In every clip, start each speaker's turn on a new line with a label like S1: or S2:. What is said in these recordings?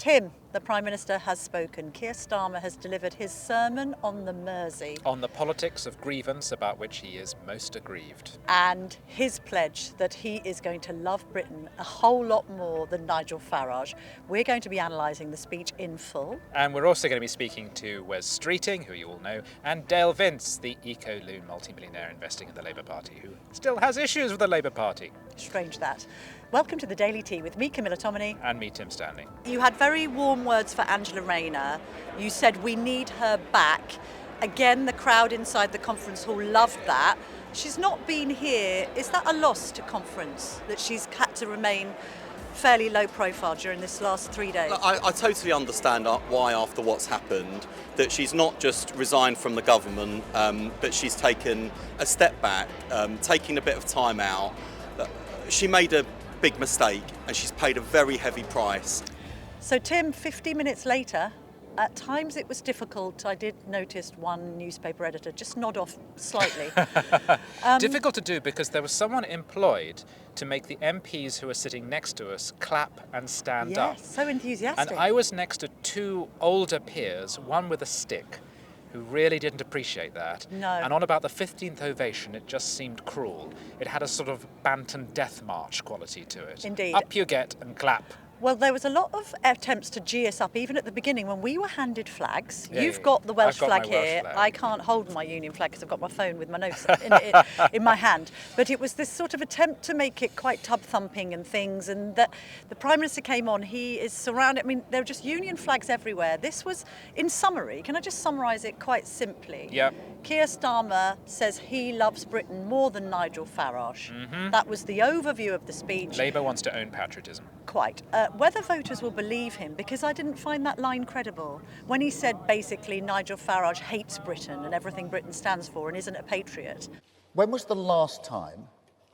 S1: Tim, the Prime Minister has spoken. Keir Starmer has delivered his sermon on the Mersey.
S2: On the politics of grievance about which he is most aggrieved.
S1: And his pledge that he is going to love Britain a whole lot more than Nigel Farage. We're going to be analysing the speech in full.
S2: And we're also going to be speaking to Wes Streeting, who you all know, and Dale Vince, the eco-loon multimillionaire investing in the Labour Party, who still has issues with the Labour Party.
S1: Strange that. Welcome to the Daily Tea with me, Camilla.
S2: And me, Tim Stanley.
S1: You had very warm words for Angela Rayner. You said we need her back. Again, the crowd inside the conference hall loved that. She's not been here. Is that a loss to conference, that she's had to remain fairly low profile during this last 3 days?
S3: I totally understand why, after what's happened, that she's not just resigned from the government, but she's taken a step back, taking a bit of time out. She made a big mistake and she's paid a very heavy price.
S1: So Tim, 50 minutes later, at times it was difficult. I did notice one newspaper editor just nod off slightly.
S2: Difficult to do because there was someone employed to make the MPs who are sitting next to us clap and stand up.
S1: Yes, so enthusiastic.
S2: And I was next to two older peers, one with a stick, who really didn't appreciate that.
S1: No.
S2: And on about the 15th ovation, it just seemed cruel. It had a sort of Banton death march quality to it.
S1: Indeed.
S2: Up you get and clap.
S1: Well, there was a lot of attempts to gee us up, even at the beginning when we were handed flags.
S2: Yeah,
S1: You've got the Welsh
S2: I've got
S1: flag
S2: my Welsh
S1: here.
S2: flag.
S1: I can't hold my Union flag because I've got my phone with my notes in my hand. But it was this sort of attempt to make it quite tub-thumping and things. And that the Prime Minister came on, he is surrounded. I mean, there were just Union flags everywhere. This was, in summary, can I just summarise it quite simply?
S2: Yep.
S1: Keir Starmer says he loves Britain more than Nigel Farage.
S2: Mm-hmm.
S1: That was the overview of the speech.
S2: Labour wants to own patriotism.
S1: Quite. Whether voters will believe him, because I didn't find that line credible. When he said basically Nigel Farage hates Britain and everything Britain stands for and isn't a patriot.
S4: When was the last time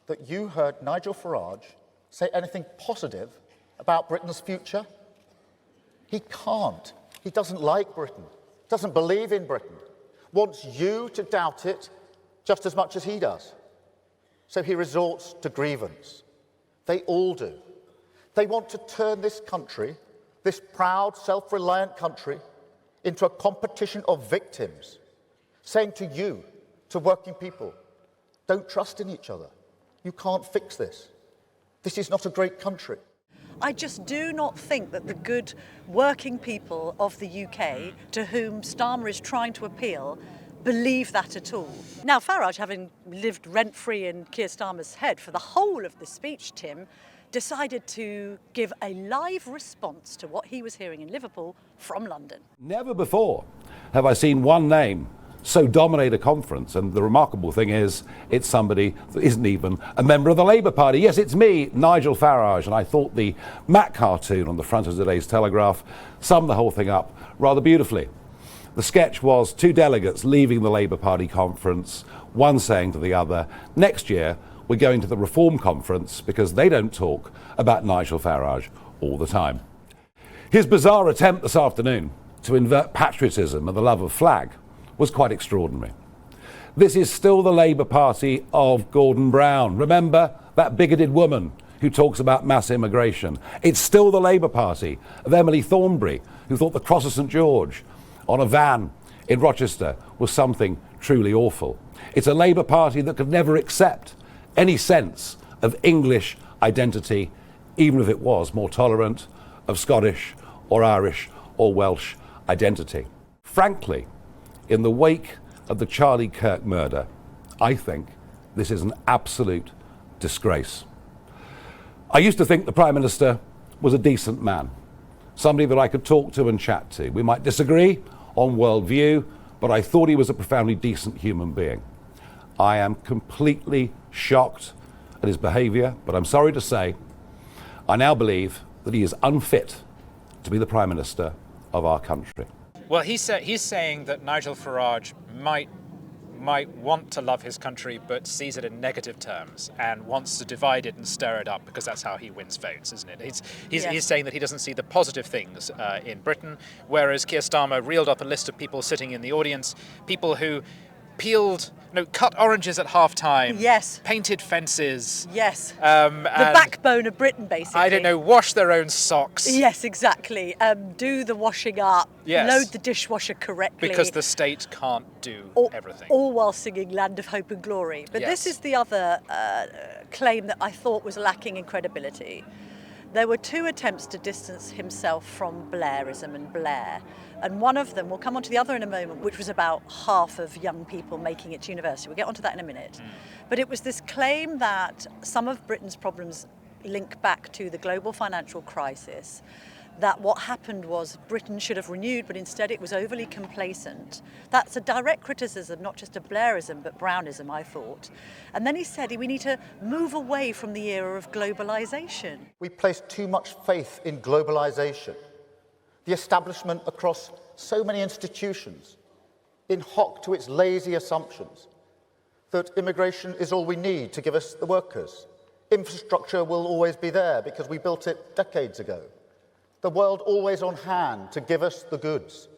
S4: that you heard Nigel Farage say anything positive about Britain's future? He can't. He doesn't like Britain, doesn't believe in Britain, wants you to doubt it just as much as he does. So he resorts to grievance. They all do. They want to turn this country, this proud, self-reliant country, into a competition of victims, saying to you, to working people, don't trust in each other. You can't fix this. This is not a great country.
S1: I just do not think that the good working people of the UK, to whom Starmer is trying to appeal, believe that at all. Now, Farage, having lived rent-free in Keir Starmer's head for the whole of the speech, Tim, decided to give a live response to what he was hearing in Liverpool from London.
S5: Never before have I seen one name so dominate a conference, and the remarkable thing is it's somebody that isn't even a member of the Labour Party. Yes, it's me, Nigel Farage, and I thought the Mac cartoon on the front of today's Telegraph summed the whole thing up rather beautifully. The sketch was two delegates leaving the Labour Party conference, one saying to the other, next year we're going to the Reform Conference because they don't talk about Nigel Farage all the time. His bizarre attempt this afternoon to invert patriotism and the love of flag was quite extraordinary. This is still the Labour Party of Gordon Brown. Remember that bigoted woman who talks about mass immigration? It's still the Labour Party of Emily Thornberry, who thought the Cross of St George on a van in Rochester was something truly awful. It's a Labour Party that could never accept any sense of English identity, even if it was more tolerant of Scottish or Irish or Welsh identity. Frankly, in the wake of the Charlie Kirk murder, I think this is an absolute disgrace. I used to think the Prime Minister was a decent man, somebody that I could talk to and chat to. We might disagree on worldview, but I thought he was a profoundly decent human being. I am completely shocked at his behaviour, but I'm sorry to say, I now believe that he is unfit to be the Prime Minister of our country.
S2: Well, he's saying that Nigel Farage might want to love his country but sees it in negative terms and wants to divide it and stir it up because that's how he wins votes, isn't it? He's saying that he doesn't see the positive things in Britain, whereas Keir Starmer reeled up a list of people sitting in the audience, people who peeled, cut oranges at half-time.
S1: Yes.
S2: Painted fences.
S1: Yes.
S2: And
S1: the backbone of Britain, basically.
S2: I don't know, wash their own socks.
S1: Yes, exactly. Do the washing up.
S2: Yes.
S1: Load the dishwasher correctly.
S2: Because the state can't do everything.
S1: All while singing Land of Hope and Glory. But
S2: Yes.
S1: this is the other claim that I thought was lacking in credibility. There were two attempts to distance himself from Blairism and Blair. And one of them, we'll come on to the other in a moment, which was about half of young people making it to university. We'll get onto that in a minute. But it was this claim that some of Britain's problems link back to the global financial crisis, that what happened was Britain should have renewed, but instead it was overly complacent. That's a direct criticism, not just of Blairism, but Brownism, I thought. And then he said we need to move away from the era of globalisation.
S4: We place too much faith in globalisation, the establishment across so many institutions, in hock to its lazy assumptions, that immigration is all we need to give us the workers. Infrastructure will always be there because we built it decades ago. The world always on hand to give us the goods.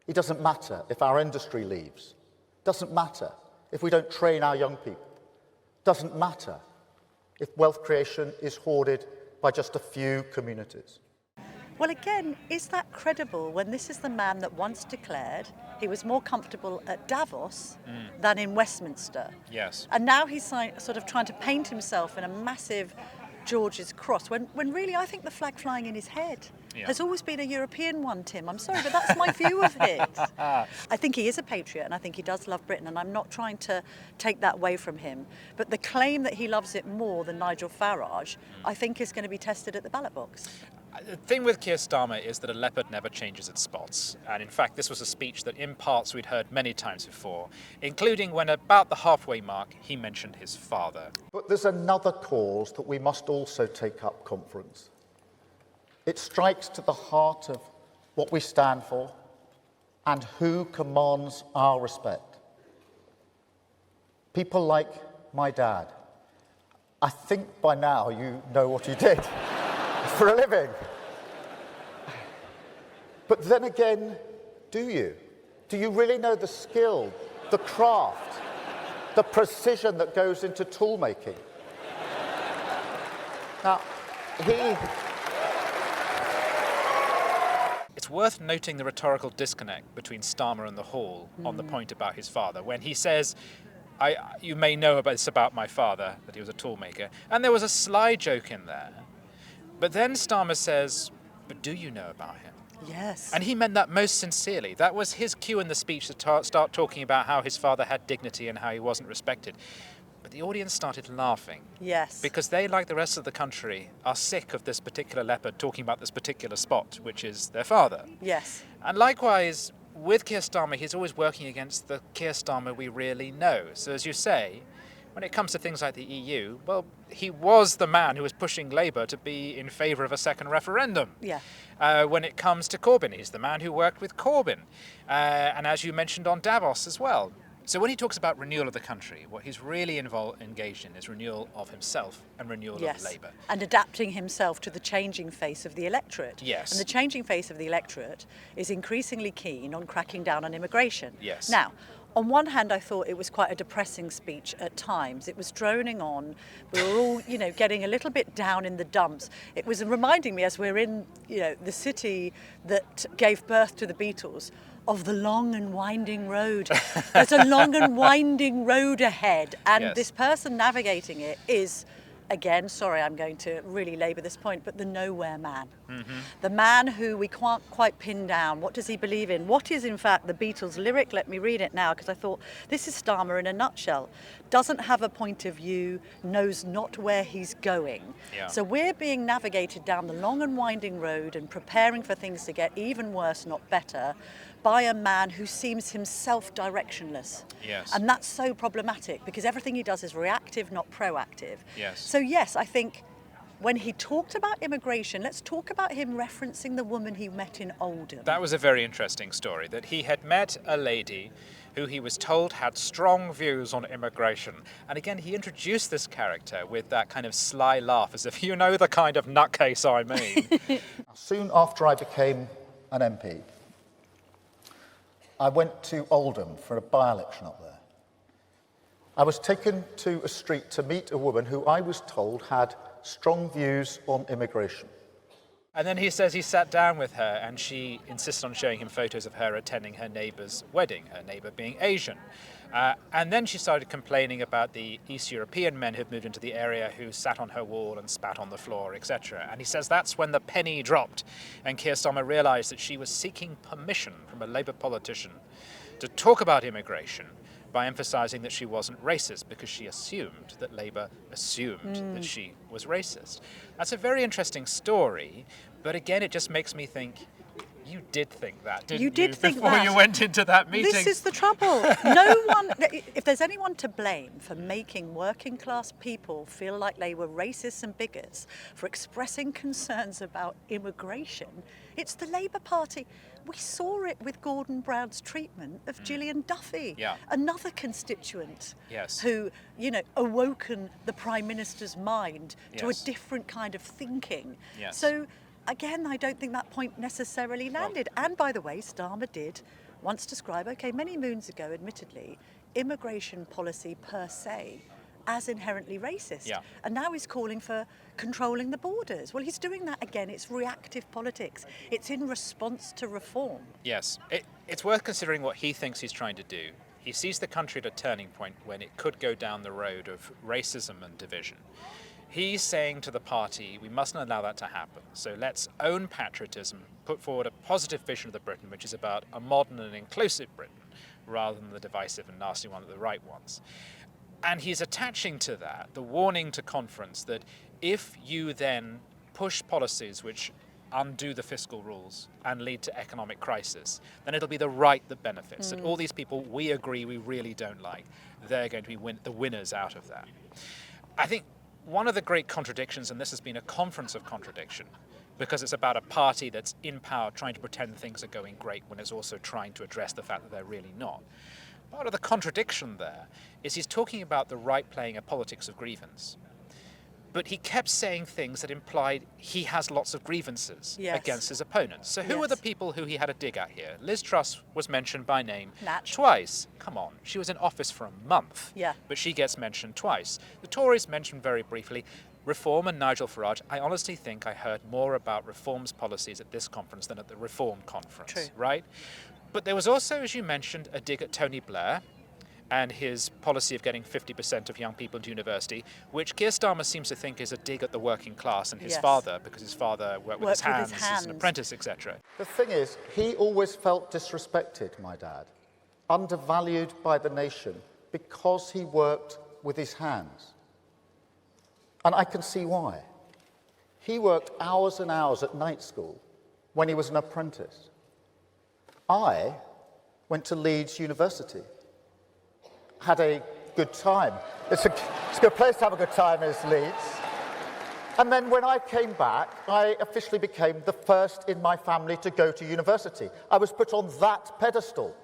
S4: It doesn't matter if our industry leaves. Doesn't matter if we don't train our young people. Doesn't matter if wealth creation is hoarded by just a few communities.
S1: Well, again, is that credible when this is the man that once declared he was more comfortable at Davos than in Westminster?
S2: Yes.
S1: And now he's sort of trying to paint himself in a massive George's cross, when really I think the flag flying in his head has always been a European one, Tim. I'm sorry, but that's my view of it. I think he is a patriot and I think he does love Britain, and I'm not trying to take that away from him. But the claim that he loves it more than Nigel Farage, I think is going to be tested at the ballot box.
S2: The thing with Keir Starmer is that a leopard never changes its spots. And in fact, this was a speech that in parts we'd heard many times before, including when about the halfway mark, he mentioned his father.
S4: But there's another cause that we must also take up, conference. It strikes to the heart of what we stand for and who commands our respect. People like my dad. I think by now you know what he did for a living. But then again, do you? Do you really know the skill, the craft, the precision that goes into tool making? Now,
S2: It's worth noting the rhetorical disconnect between Starmer and the Hall on the point about his father. When he says, you may know this about my father, that he was a tool maker, and there was a sly joke in there. But then Starmer says, but do you know about him?
S1: Yes.
S2: And he meant that most sincerely. That was his cue in the speech to start talking about how his father had dignity and how he wasn't respected. But the audience started laughing.
S1: Yes.
S2: Because they, like the rest of the country, are sick of this particular leopard talking about this particular spot, which is their father.
S1: Yes.
S2: And likewise, with Keir Starmer, he's always working against the Keir Starmer we really know. So as you say, when it comes to things like the EU, well, he was the man who was pushing Labour to be in favour of a second referendum.
S1: Yeah.
S2: When it comes to Corbyn, he's the man who worked with Corbyn. And as you mentioned on Davos as well. So when he talks about renewal of the country, what he's really engaged in is renewal of himself and renewal of Labour.
S1: And adapting himself to the changing face of the electorate.
S2: Yes.
S1: And the changing face of the electorate is increasingly keen on cracking down on immigration.
S2: Yes.
S1: Now, on one hand, I thought it was quite a depressing speech at times. It was droning on. We were all, getting a little bit down in the dumps. It was reminding me, as we're in, the city that gave birth to the Beatles, of the long and winding road. There's a long and winding road ahead, and this person navigating it is, again, sorry, I'm going to really labour this point, but the nowhere man. Mm-hmm. The man who we can't quite pin down. What does he believe in? What is, in fact, the Beatles' lyric? Let me read it now, because I thought, this is Starmer in a nutshell. Doesn't have a point of view, knows not where he's going. Yeah. So we're being navigated down the long and winding road and preparing for things to get even worse, not better, by a man who seems himself directionless.
S2: Yes.
S1: And that's so problematic because everything he does is reactive, not proactive.
S2: Yes.
S1: So yes, I think when he talked about immigration, let's talk about him referencing the woman he met in Oldham.
S2: That was a very interesting story, that he had met a lady who he was told had strong views on immigration. And again, he introduced this character with that kind of sly laugh, as if you know the kind of nutcase I mean.
S4: Soon after I became an MP, I went to Oldham for a by-election up there. I was taken to a street to meet a woman who I was told had strong views on immigration.
S2: And then he says he sat down with her and she insisted on showing him photos of her attending her neighbour's wedding, her neighbour being Asian. And then she started complaining about the East European men who'd moved into the area who sat on her wall and spat on the floor, etc. And he says that's when the penny dropped and Keir Starmer realised that she was seeking permission from a Labour politician to talk about immigration by emphasising that she wasn't racist because she assumed that Labour assumed that she was racist. That's a very interesting story, but again, it just makes me think, you did think that, didn't you?
S1: You did think
S2: before
S1: that.
S2: you went into that meeting.
S1: This is the trouble. No one, if there's anyone to blame for making working class people feel like they were racists and bigots for expressing concerns about immigration, it's the Labour Party. We saw it with Gordon Brown's treatment of Gillian Duffy, another constituent who, awoken the Prime Minister's mind to a different kind of thinking. So, again, I don't think that point necessarily landed. And by the way, Starmer did once describe, many moons ago, admittedly, immigration policy per se as inherently racist. And now he's calling for controlling the borders. Well, he's doing that again. It's reactive politics. It's in response to reform.
S2: Yes. It's worth considering what he thinks he's trying to do. He sees the country at a turning point when it could go down the road of racism and division. He's saying to the party, we mustn't allow that to happen. So let's own patriotism, put forward a positive vision of the Britain, which is about a modern and inclusive Britain, rather than the divisive and nasty one that the right wants. And he's attaching to that the warning to conference that if you then push policies which undo the fiscal rules and lead to economic crisis, then it'll be the right that benefits. That all these people we agree we really don't like, they're going to be the winners out of that. I think one of the great contradictions, and this has been a conference of contradiction, because it's about a party that's in power trying to pretend things are going great when it's also trying to address the fact that they're really not. Part of the contradiction there is he's talking about the right playing a politics of grievance. But he kept saying things that implied he has lots of grievances against his opponents. So who are the people who he had a dig at here? Liz Truss was mentioned by name twice. Come on, she was in office for a month, but she gets mentioned twice. The Tories mentioned very briefly. Reform and Nigel Farage, I honestly think I heard more about Reform's policies at this conference than at the Reform conference, right? But there was also, as you mentioned, a dig at Tony Blair and his policy of getting 50% of young people into university, which Keir Starmer seems to think is a dig at the working class and his father, because his father worked with his hands as an apprentice, etc.
S4: The thing is, he always felt disrespected, my dad, undervalued by the nation, because he worked with his hands. And I can see why. He worked hours and hours at night school when he was an apprentice. I went to Leeds University, had a good time. It's a good place to have a good time, is Leeds. And then when I came back, I officially became the first in my family to go to university. I was put on that pedestal.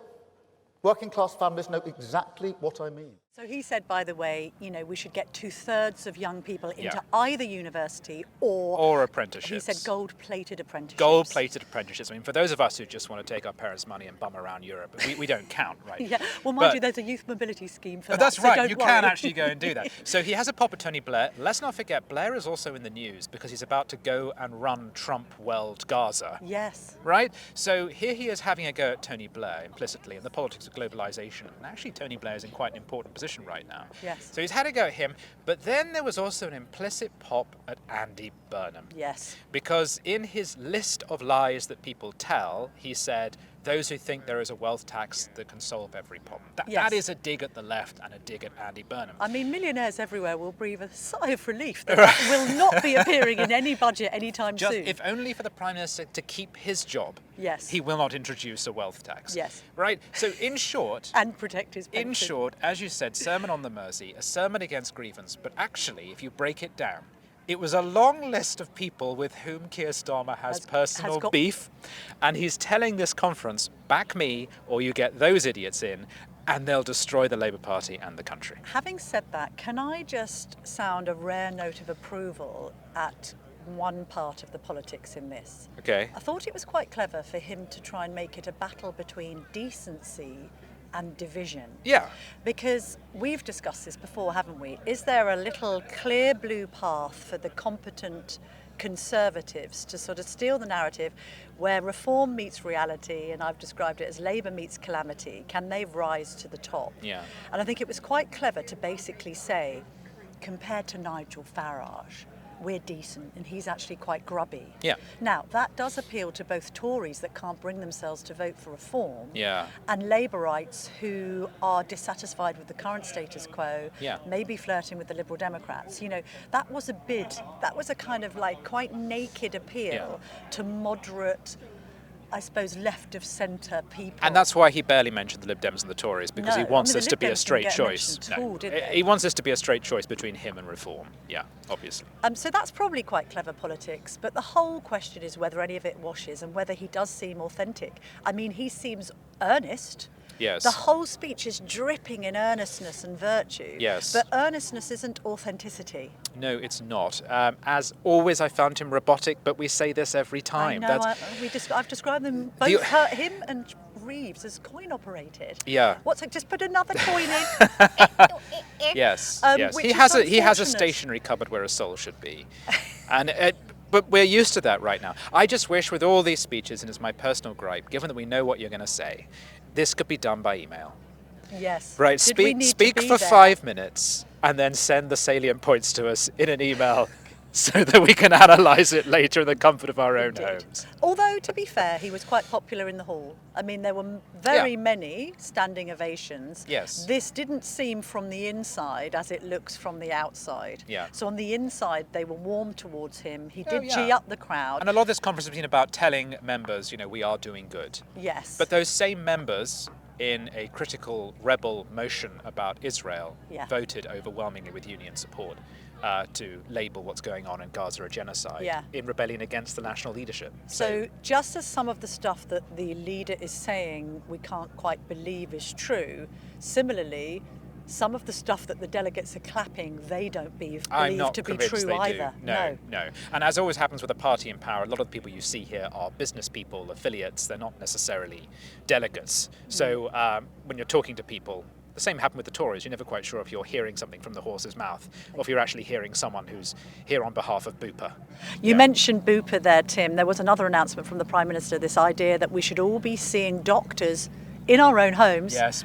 S4: Working class families know exactly what I mean.
S1: So he said, by the way, we should get 2/3 of young people into either university or
S2: apprenticeships.
S1: He said gold-plated apprenticeships.
S2: Gold-plated apprenticeships. I mean, for those of us who just want to take our parents' money and bum around Europe, we don't count, right?
S1: Well, mind you, there's a youth mobility scheme for that.
S2: That's right, you
S1: worry.
S2: can actually go and do that. So he has a pop at Tony Blair. Let's not forget, Blair is also in the news because he's about to go and run Trump-welled Gaza.
S1: Yes.
S2: Right? So here he is having a go at Tony Blair implicitly in the politics of globalization. And actually, Tony Blair is in quite an important position right now.
S1: Yes.
S2: So he's had a go at him, but then there was also an implicit pop at Andy Burnham.
S1: Yes.
S2: Because in his list of lies that people tell, he said, those who think there is a wealth tax that can solve every problem. That is a dig at the left and a dig at Andy Burnham.
S1: I mean, millionaires everywhere will breathe a sigh of relief that that will not be appearing in any budget anytime soon.
S2: If only for the Prime Minister to keep his job.
S1: Yes.
S2: He will not introduce a wealth tax.
S1: Yes.
S2: Right? So in short...
S1: and protect his pension.
S2: In short, as you said, sermon on the Mersey, a sermon against grievance. But actually, if you break it down, it was a long list of people with whom Keir Starmer has personal beef, and he's telling this conference, back me or you get those idiots in, and they'll destroy the Labour Party and the country.
S1: Having said that, can I just sound a rare note of approval at one part of the politics in this?
S2: Okay.
S1: I thought it was quite clever for him to try and make it a battle between decency and division.
S2: Yeah.
S1: Because we've discussed this before, haven't we? Is there a little clear blue path for the competent Conservatives to sort of steal the narrative where reform meets reality, and I've described it as Labour meets calamity? Can they rise to the top?
S2: Yeah.
S1: And I think it was quite clever to basically say, compared to Nigel Farage, we're decent and he's actually quite grubby.
S2: Yeah.
S1: Now, that does appeal to both Tories that can't bring themselves to vote for reform
S2: Yeah.
S1: and Labourites who are dissatisfied with the current status quo,
S2: Yeah.
S1: maybe flirting with the Liberal Democrats. You know, that was a bid, that was a kind of like quite naked appeal to moderate, I suppose, left of centre people.
S2: And that's why he barely mentioned the Lib Dems and the Tories, because he wants this to be a straight choice. He wants this to be a straight choice between him and reform. Yeah, obviously.
S1: So that's probably quite clever politics, but the whole question is whether any of it washes and whether he does seem authentic. I mean, he seems earnest.
S2: Yes.
S1: The whole speech is dripping in earnestness and virtue.
S2: Yes.
S1: But earnestness isn't authenticity.
S2: No, it's not. As always, I found him robotic, but we say this every time.
S1: I know. I've described them both, him and Reeves, as coin operated.
S2: Yeah.
S1: What's it? Just put another coin in.
S2: Yes. Yes.
S1: Which
S2: He
S1: is
S2: has a
S1: unfortunate.
S2: stationary cupboard where a soul should be, but we're used to that right now. I just wish, with all these speeches, and it's my personal gripe, given that we know what you're going to say, this could be done by email.
S1: Yes.
S2: Right.
S1: Did we need to
S2: Speak
S1: be
S2: for
S1: there?
S2: 5 minutes and then send the salient points to us in an email so that we can analyse it later in the comfort of our own
S1: Indeed.
S2: homes.
S1: Although, to be fair, he was quite popular in the hall. I mean, there were very many standing ovations.
S2: Yes.
S1: This didn't seem from the inside as it looks from the outside.
S2: Yeah.
S1: So on the inside, they were warm towards him. He did
S2: yeah.
S1: gee up the crowd.
S2: And a lot of this conference has been about telling members, we are doing good.
S1: Yes.
S2: But those same members, in a critical rebel motion about Israel, voted overwhelmingly with union support to label what's going on in Gaza a genocide in rebellion against the national leadership.
S1: So just as some of the stuff that the leader is saying we can't quite believe is true, similarly, some of the stuff that the delegates are clapping, they don't believe to be true either.
S2: No. And as always happens with a party in power, a lot of the people you see here are business people, affiliates. They're not necessarily delegates. So when you're talking to people, the same happened with the Tories. You're never quite sure if you're hearing something from the horse's mouth or if you're actually hearing someone who's here on behalf of Bupa.
S1: You mentioned Bupa there, Tim. There was another announcement from the Prime Minister, this idea that we should all be seeing doctors in our own homes.
S2: Yes.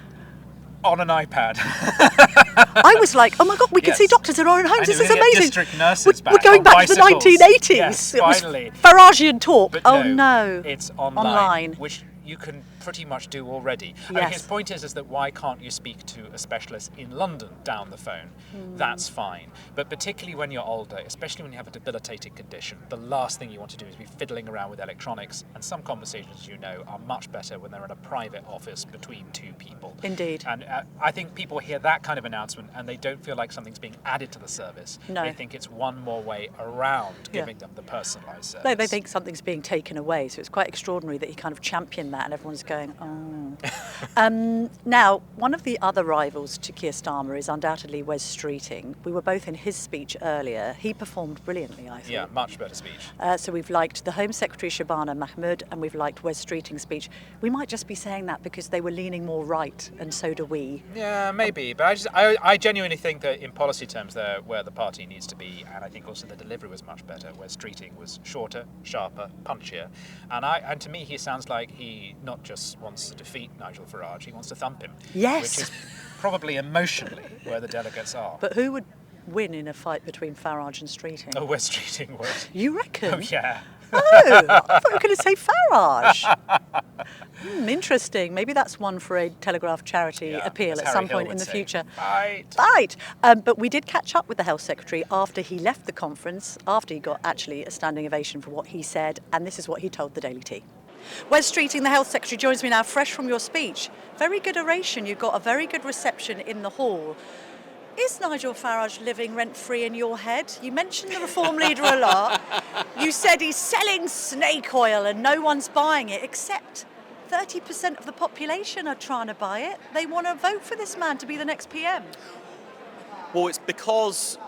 S2: On an iPad.
S1: I was like, oh my God, we can see doctors in our own homes. This is amazing.
S2: District nurses
S1: we're going back to the 1980s.
S2: Yes,
S1: it was
S2: finally.
S1: Faragean talk.
S2: But
S1: oh no.
S2: It's online. Which you can pretty much do already. I mean, his point is that why can't you speak to a specialist in London down the phone? That's fine. But particularly when you're older, especially when you have a debilitating condition, the last thing you want to do is be fiddling around with electronics. And some conversations, are much better when they're in a private office between two people.
S1: Indeed.
S2: And I think people hear that kind of announcement and they don't feel like something's being added to the service.
S1: No.
S2: They think it's one more way around giving them the personalised service.
S1: No, they think something's being taken away. So it's quite extraordinary that he kind of championed that and everyone's going, oh. Now, one of the other rivals to Keir Starmer is undoubtedly Wes Streeting. We were both in his speech earlier. He performed brilliantly, I thought.
S2: Yeah, much better speech.
S1: So we've liked the Home Secretary Shabana Mahmood and we've liked Wes Streeting's speech. We might just be saying that because they were leaning more right, and so do we.
S2: Yeah, maybe. But I genuinely think that in policy terms they're where the party needs to be, and I think also the delivery was much better, where Streeting was shorter, sharper, punchier. And to me he sounds like he not just wants to defeat Nigel Farage, he wants to thump him.
S1: Yes.
S2: Which is probably emotionally where the delegates are.
S1: But who would win in a fight between Farage and Streeting?
S2: Oh, Wes Streeting would.
S1: You reckon?
S2: Oh, yeah.
S1: Oh, I thought you were going to say Farage. Interesting. Maybe that's one for a Telegraph charity appeal at some point in the future. Right. But we did catch up with the Health Secretary after he left the conference, after he got actually a standing ovation for what he said, and this is what he told the Daily Tea. Wes Streeting, the Health Secretary, joins me now, fresh from your speech. Very good oration. You got a very good reception in the hall. Is Nigel Farage living rent-free in your head? You mentioned the Reform leader a lot. You said he's selling snake oil and no one's buying it, except 30% of the population are trying to buy it. They want to vote for this man to be the next PM.
S3: Well, it's because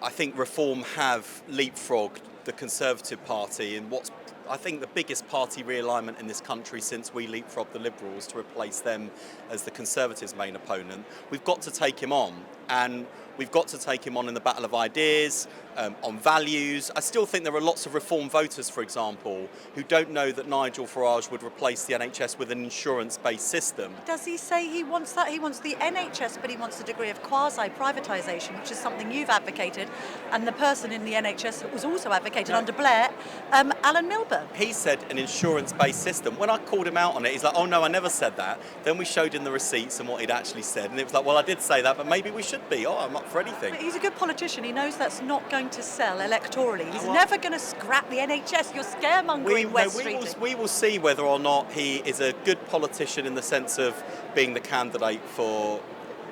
S3: I think Reform have leapfrogged the Conservative Party in what's I think the biggest party realignment in this country since we leapfrogged the Liberals to replace them as the Conservatives' main opponent. We've got to take him on, and we've got to take him on in the battle of ideas, on values. I still think there are lots of Reform voters, for example, who don't know that Nigel Farage would replace the NHS with an insurance-based system.
S1: Does he say he wants that? He wants the NHS, but he wants a degree of quasi-privatisation, which is something you've advocated, and the person in the NHS that was also advocated under Blair, Alan Milburn.
S3: He said an insurance-based system. When I called him out on it, he's like, oh no, I never said that. Then we showed him the receipts and what he'd actually said, and it was like, well, I did say that, but maybe we should be. Oh, I'm up for anything.
S1: But he's a good politician. He knows that's not going to sell electorally. He's never going to scrap the NHS. You're scaremongering, Wes Streeting.
S3: We will see whether or not he is a good politician in the sense of being the candidate for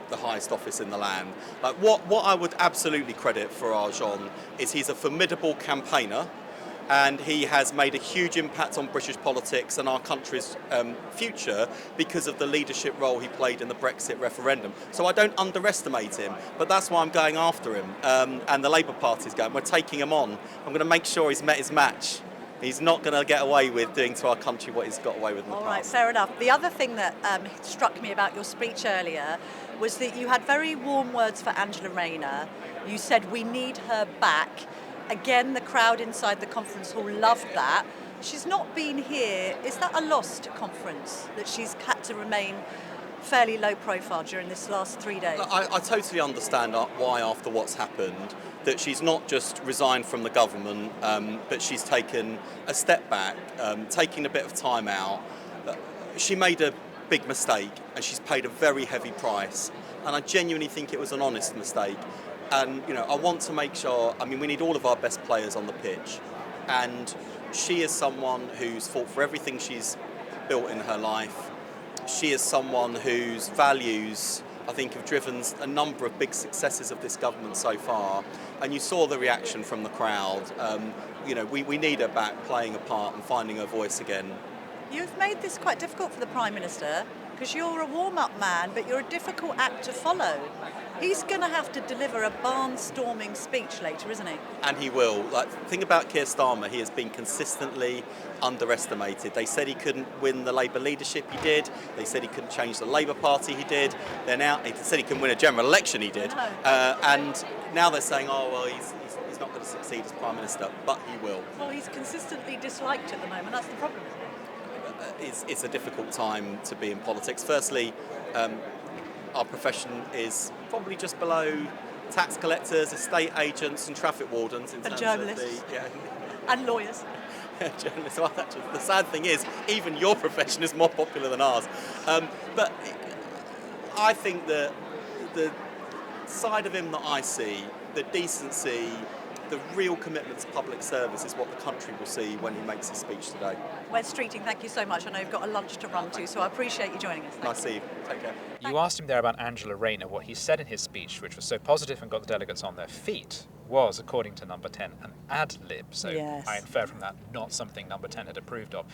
S3: the highest office in the land. Like what I would absolutely credit Farage on is he's a formidable campaigner, and he has made a huge impact on British politics and our country's future because of the leadership role he played in the Brexit referendum. So I don't underestimate him, but that's why I'm going after him. And the Labour Party's going, we're taking him on. I'm going to make sure he's met his match. He's not going to get away with doing to our country what he's got away with in the past.
S1: All right, fair enough. The other thing that struck me about your speech earlier was that you had very warm words for Angela Rayner. You said, we need her back. Again, the crowd inside the conference hall loved that. She's not been here. Is that a lost conference, that she's had to remain fairly low profile during this last 3 days?
S3: I totally understand why, after what's happened, that she's not just resigned from the government, but she's taken a step back, taking a bit of time out. She made a big mistake, and she's paid a very heavy price. And I genuinely think it was an honest mistake. And, you know, I want to make sure, I mean, we need all of our best players on the pitch. And she is someone who's fought for everything she's built in her life. She is someone whose values, I think, have driven a number of big successes of this government so far. And you saw the reaction from the crowd. You know, we need her back playing a part and finding her voice again.
S1: You've made this quite difficult for the Prime Minister, because you're a warm-up man, but you're a difficult act to follow. He's going to have to deliver a barnstorming speech later, isn't he?
S3: And he will. Like, the thing about Keir Starmer, he has been consistently underestimated. They said he couldn't win the Labour leadership, he did. They said he couldn't change the Labour Party, he did. They're now, they said he couldn't win a general election, he did. And now they're saying, oh, well, he's not going to succeed as Prime Minister, but he will.
S1: Well, he's consistently disliked at the moment. That's the problem, isn't it?
S3: It's a difficult time to be in politics. Firstly, our profession is probably just below tax collectors, estate agents and traffic wardens. In
S1: and
S3: terms
S1: journalists.
S3: Of the,
S1: and lawyers.
S3: Journalists. Well, actually, the sad thing is, even your profession is more popular than ours. But I think that the side of him that I see, the decency, the real commitment to public service is what the country will see when he makes his speech today.
S1: Wes Streeting, thank you so much. I know you've got a lunch to run to, so I appreciate you joining us.
S3: Nice to see you. Take care.
S2: You asked him there about Angela Rayner. What he said in his speech, which was so positive and got the delegates on their feet, was, according to Number 10, an ad-lib. So
S1: yes.
S2: I infer from that not something Number 10 had approved of.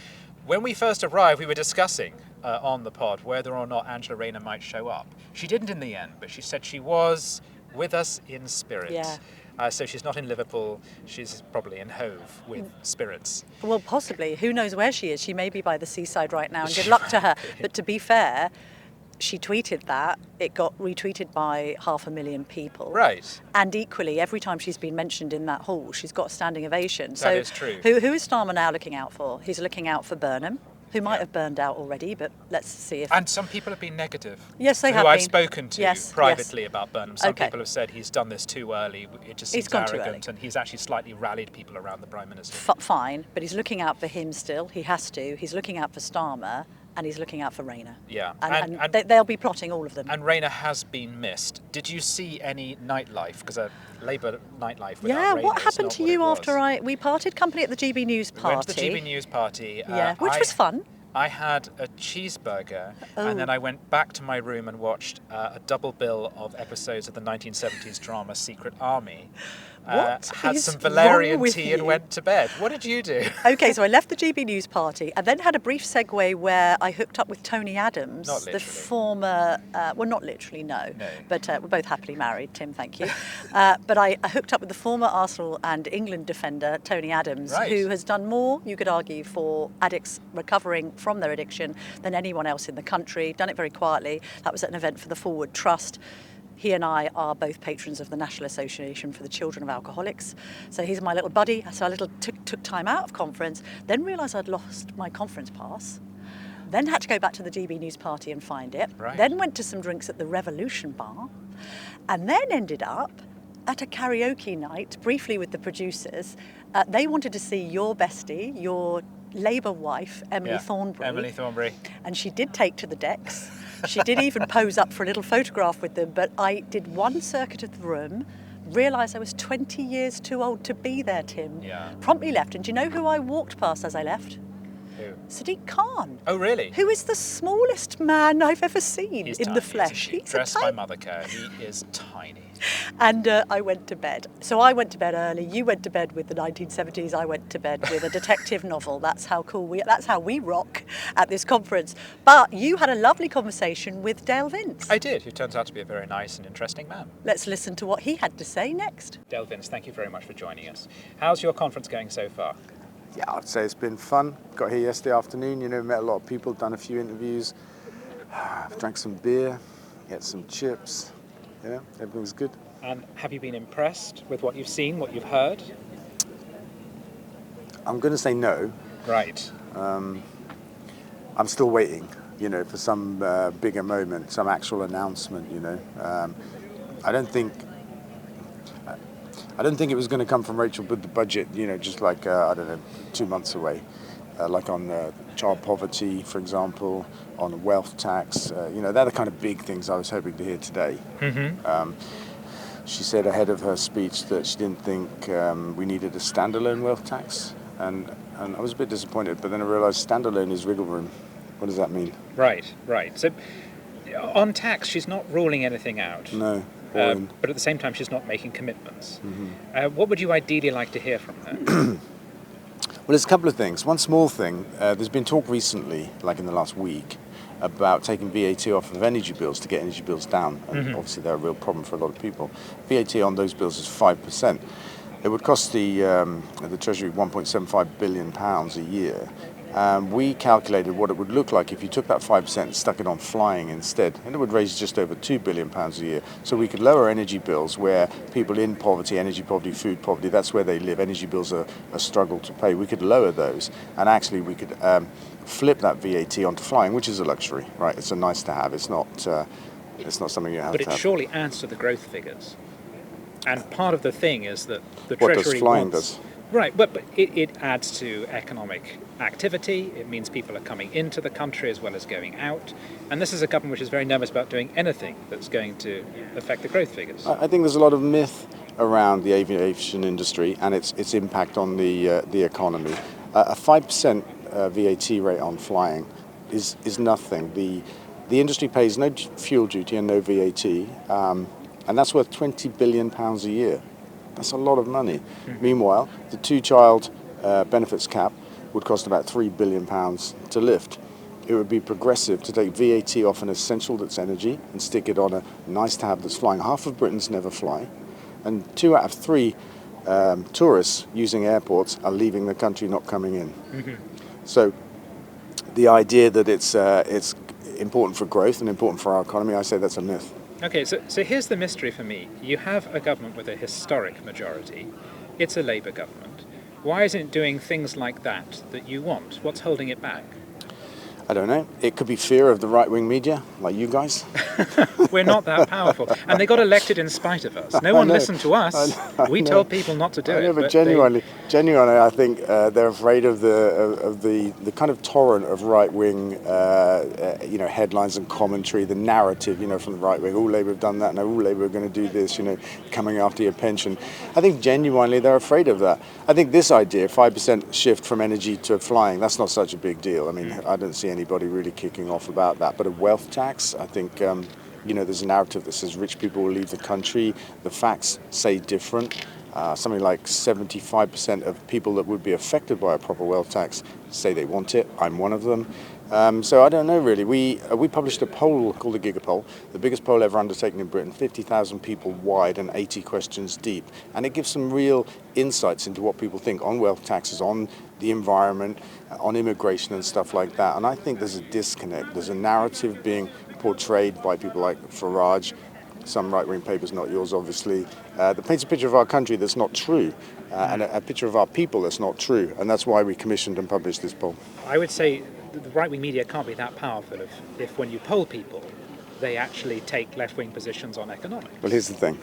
S2: When we first arrived, we were discussing on the pod whether or not Angela Rayner might show up. She didn't in the end, but she said she was with us in spirit.
S1: Yeah.
S2: So she's not in Liverpool, she's probably in Hove with spirits.
S1: Well, possibly. Who knows where she is? She may be by the seaside right now, and good luck to her. But to be fair, she tweeted that. It got retweeted by 500,000 people.
S2: Right.
S1: And equally, every time she's been mentioned in that hall, she's got a standing ovation.
S2: That
S1: So
S2: is true.
S1: Who is Starmer now looking out for? He's looking out for Burnham, who might have burned out already, but let's see if...
S2: And some people have been negative.
S1: Yes, they have
S2: who I've
S1: been.
S2: spoken to
S1: Yes,
S2: privately
S1: yes.
S2: about Burnham. Some
S1: Okay.
S2: people have said he's done this too early, it just
S1: He's
S2: seems
S1: gone too
S2: arrogant,
S1: early.
S2: and he's actually slightly rallied people around the Prime Minister.
S1: Fine, but he's looking out for him still. He has to. He's looking out for Starmer, and he's looking out for Rayner.
S2: Yeah.
S1: And
S2: And-
S1: they'll be plotting all of them.
S2: And Rayner has been missed. Did you see any nightlife? Because a Labour nightlife without
S1: Yeah,
S2: Rayner
S1: what
S2: is
S1: happened
S2: not
S1: to
S2: what
S1: you
S2: it was.
S1: after we parted company at the GB News
S2: We
S1: party?
S2: went to the GB News party.
S1: Yeah, which was fun.
S2: I had a cheeseburger,
S1: Oh.
S2: and then I went back to my room and watched a double bill of episodes of the 1970s drama Secret Army.
S1: What
S2: had
S1: is
S2: some
S1: wrong
S2: Valerian
S1: with
S2: tea and
S1: you?
S2: went to bed. What did you do?
S1: Okay, so I left the GB News Party and then had a brief segue where I hooked up with Tony Adams,
S2: Not
S1: the
S2: literally.
S1: former, well, not literally, no.
S2: No.
S1: But we're both happily married, Tim, thank you. But I hooked up with the former Arsenal and England defender, Tony Adams,
S2: Right.
S1: who has done more, you could argue, for addicts recovering from their addiction than anyone else in the country, done it very quietly. That was at an event for the Forward Trust. He and I are both patrons of the National Association for the Children of Alcoholics. So he's my little buddy. So I took time out of conference, then realised I'd lost my conference pass, then had to go back to the DB News Party and find it,
S2: Right.
S1: then went to some drinks at the Revolution Bar, and then ended up at a karaoke night, briefly with the producers. They wanted to see your bestie, your Labour wife, Emily Thornberry.
S2: Emily Thornberry.
S1: And she did take to the decks. She did even pose up for a little photograph with them, but I did one circuit of the room, realised I was 20 years too old to be there, Tim.
S2: Yeah.
S1: Promptly left. And do you know who I walked past as I left?
S2: Who?
S1: Sadiq Khan.
S2: Oh, really?
S1: Who is the smallest man I've ever seen
S2: He's
S1: in
S2: tiny,
S1: the flesh.
S2: isn't he?
S1: He's
S2: Dressed by
S1: tiny.
S2: Mother Kerr. He is tiny.
S1: And I went to bed. So I went to bed early. You went to bed with the 1970s. I went to bed with a detective novel. That's how cool that's how we rock at this conference. But you had a lovely conversation with Dale Vince.
S2: I did, who turns out to be a very nice and interesting man.
S1: Let's listen to what he had to say next.
S2: Dale Vince, thank you very much for joining us. How's your conference going so far?
S6: Yeah, I'd say it's been fun. Got here yesterday afternoon, met a lot of people, done a few interviews, drank some beer, ate some chips, everything was good.
S2: And have you been impressed with what you've seen, what you've heard?
S6: I'm going to say no.
S2: Right.
S6: I'm still waiting, for some bigger moment, some actual announcement, I don't think it was going to come from Rachel with the budget, just like, 2 months away. Like on child poverty, for example, on wealth tax. They're the kind of big things I was hoping to hear today.
S2: Mm-hmm.
S6: She said ahead of her speech that she didn't think we needed a standalone wealth tax. And I was a bit disappointed, but then I realised standalone is wriggle room. What does that mean?
S2: Right. So on tax, she's not ruling anything out.
S6: No.
S2: But at the same time, she's not making commitments. Mm-hmm. What would you ideally like to hear from her?
S6: Well, there's a couple of things. One small thing, there's been talk recently, like in the last week, about taking VAT off of energy bills to get energy bills down. And obviously they're a real problem for a lot of people. VAT on those bills is 5%. It would cost the Treasury £1.75 billion a year. We calculated what it would look like if you took that 5% and stuck it on flying instead, and it would raise just over £2 billion a year. So we could lower energy bills where people in poverty, energy poverty, food poverty, that's where they live. Energy bills are a struggle to pay. We could lower those, and actually we could flip that VAT onto flying, which is a luxury, right? It's a nice to have. It's not something you have
S2: But
S6: to
S2: it
S6: have.
S2: surely adds to the growth figures. And part of the thing is that the
S6: What
S2: Treasury
S6: does flying
S2: wants...
S6: does?
S2: Right, but it adds to economic activity. It means people are coming into the country as well as going out. And this is a government which is very nervous about doing anything that's going to affect the growth figures.
S6: I think there's a lot of myth around the aviation industry and its impact on the economy. A 5% VAT rate on flying is nothing. The industry pays no fuel duty and no VAT, and that's worth £20 billion a year. That's a lot of money. Meanwhile, the two-child benefits cap would cost about £3 billion to lift. It would be progressive to take VAT off an essential that's energy and stick it on a nice-to-have that's flying. Half of Britons never fly, and 2 out of 3 tourists using airports are leaving the country, not coming in. Mm-hmm. So the idea that it's important for growth and important for our economy, I say that's a myth.
S2: Okay, so here's the mystery for me. You have a government with a historic majority. It's a Labour government. Why isn't it doing things like that you want? What's holding it back?
S6: I don't know. It could be fear of the right-wing media, like you guys.
S2: We're not that powerful. And they got elected in spite of us. No one listened to us. We told people not to do it.
S6: But genuinely, I think they're afraid of the kind of torrent of right-wing, headlines and commentary, the narrative, from the right wing. All Labour have done that, and all Labour are going to do this, coming after your pension. I think genuinely they're afraid of that. I think this idea, 5% shift from energy to flying, that's not such a big deal. I mean, I don't see anybody really kicking off about that. But a wealth tax, I think, there's a narrative that says rich people will leave the country. The facts say different. Something like 75% of people that would be affected by a proper wealth tax say they want it. I'm one of them. So I don't know really. We published a poll called the Gigapoll, the biggest poll ever undertaken in Britain, 50,000 people wide and 80 questions deep. And it gives some real insights into what people think on wealth taxes, on the environment, on immigration and stuff like that. And I think there's a disconnect. There's a narrative being portrayed by people like Farage, some right-wing papers, not yours obviously, that paints a picture of our country that's not true, and a picture of our people that's not true. And that's why we commissioned and published this poll.
S2: I would say the right-wing media can't be that powerful if when you poll people, they actually take left-wing positions on economics.
S6: Well, here's the thing.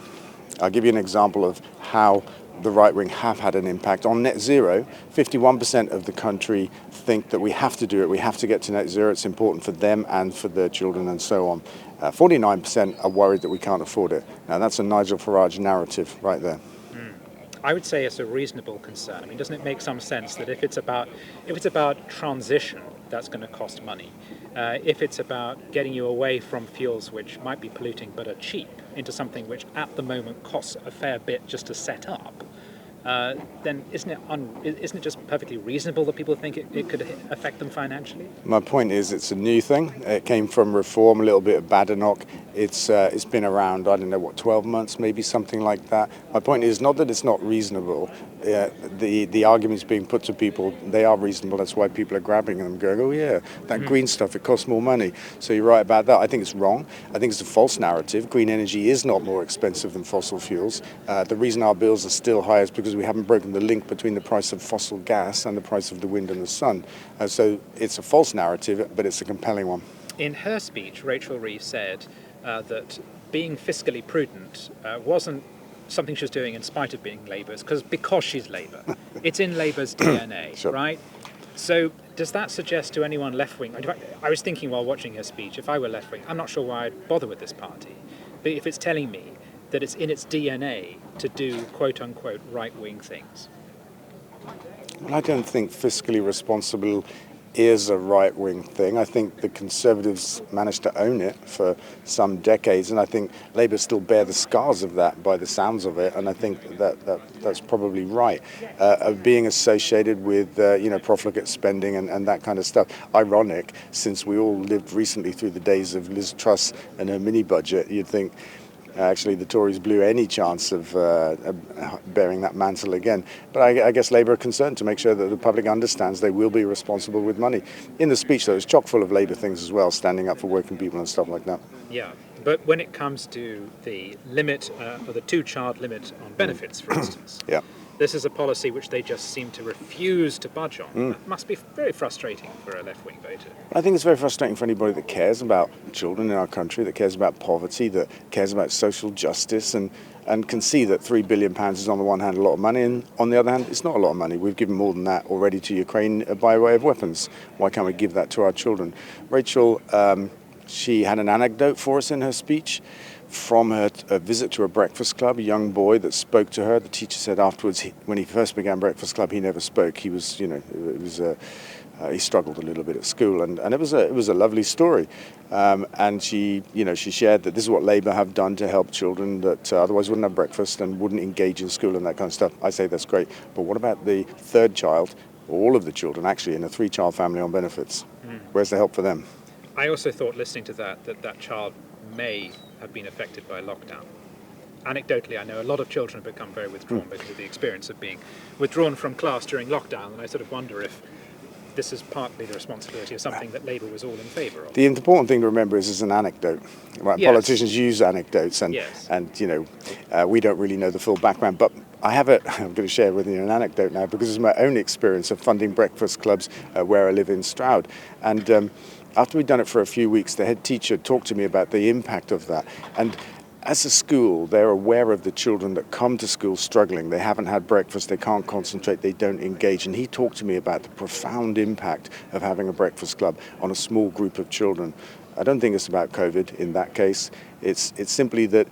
S6: I'll give you an example of how the right wing have had an impact. On net zero, 51% of the country think that we have to do it. We have to get to net zero. It's important for them and for their children and so on. 49% are worried that we can't afford it. Now, that's a Nigel Farage narrative right there.
S2: I would say it's a reasonable concern. I mean, doesn't it make some sense that if it's about transition, that's going to cost money? If it's about getting you away from fuels which might be polluting but are cheap into something which at the moment costs a fair bit just to set up, then isn't it just perfectly reasonable that people think it could affect them financially?
S6: My point is, it's a new thing. It came from Reform, a little bit of Badenoch. It's been around, 12 months, maybe something like that. My point is not that it's not reasonable. The arguments being put to people, they are reasonable. That's why people are grabbing them, going, oh yeah, that green stuff, it costs more money. So you're right about that. I think it's wrong. I think it's a false narrative. Green energy is not more expensive than fossil fuels. The reason our bills are still high is because we haven't broken the link between the price of fossil gas and the price of the wind and the sun. So it's a false narrative, but it's a compelling one.
S2: In her speech, Rachel Reeves said that being fiscally prudent wasn't something she was doing in spite of being Labour's, because she's Labour. It's in Labour's DNA,
S6: Sure.
S2: Right? So does that suggest to anyone left-wing? In fact, I was thinking while watching her speech, if I were left-wing, I'm not sure why I'd bother with this party. But if it's telling me that it's in its DNA to do quote-unquote right-wing things.
S6: Well, I don't think fiscally responsible is a right-wing thing. I think the Conservatives managed to own it for some decades, and I think Labour still bear the scars of that by the sounds of it, and I think that's probably right. Being associated with profligate spending and that kind of stuff. Ironic, since we all lived recently through the days of Liz Truss and her mini-budget, you'd think actually the Tories blew any chance of bearing that mantle again. But I guess Labour are concerned to make sure that the public understands they will be responsible with money. In the speech, though, it's chock full of Labour things as well, standing up for working people and stuff like that.
S2: Yeah, but when it comes to the limit, or the two-child limit on benefits, for instance,
S6: Yeah.
S2: this is a policy which they just seem to refuse to budge on. That must be very frustrating for a left-wing voter.
S6: I think it's very frustrating for anybody that cares about children in our country, that cares about poverty, that cares about social justice, and can see that £3 billion is on the one hand a lot of money, and on the other hand it's not a lot of money. We've given more than that already to Ukraine by way of weapons. Why can't we give that to our children? Rachel, she had an anecdote for us in her speech from her visit to a breakfast club, a young boy that spoke to her. The teacher said afterwards, when he first began breakfast club, he never spoke. He was, he struggled a little bit at school, and it was a lovely story. And she shared that this is what Labour have done to help children that otherwise wouldn't have breakfast and wouldn't engage in school and that kind of stuff. I say that's great, but what about the third child, or all of the children actually, in a 3-child family on benefits? Where's the help for them?
S2: I also thought, listening to that child may have been affected by lockdown. Anecdotally, I know a lot of children have become very withdrawn because of the experience of being withdrawn from class during lockdown, and I sort of wonder if this is partly the responsibility of something that Labour was all in favour of.
S6: The important thing to remember is it's an anecdote. Right?
S2: Yes.
S6: Politicians use anecdotes, and
S2: Yes.
S6: we don't really know the full background. But I'm going to share with you an anecdote now, because it's my own experience of funding breakfast clubs where I live in Stroud. And after we'd done it for a few weeks, the head teacher talked to me about the impact of that. And as a school, they're aware of the children that come to school struggling. They haven't had breakfast, they can't concentrate, they don't engage. And he talked to me about the profound impact of having a breakfast club on a small group of children. I don't think it's about COVID in that case. It's simply that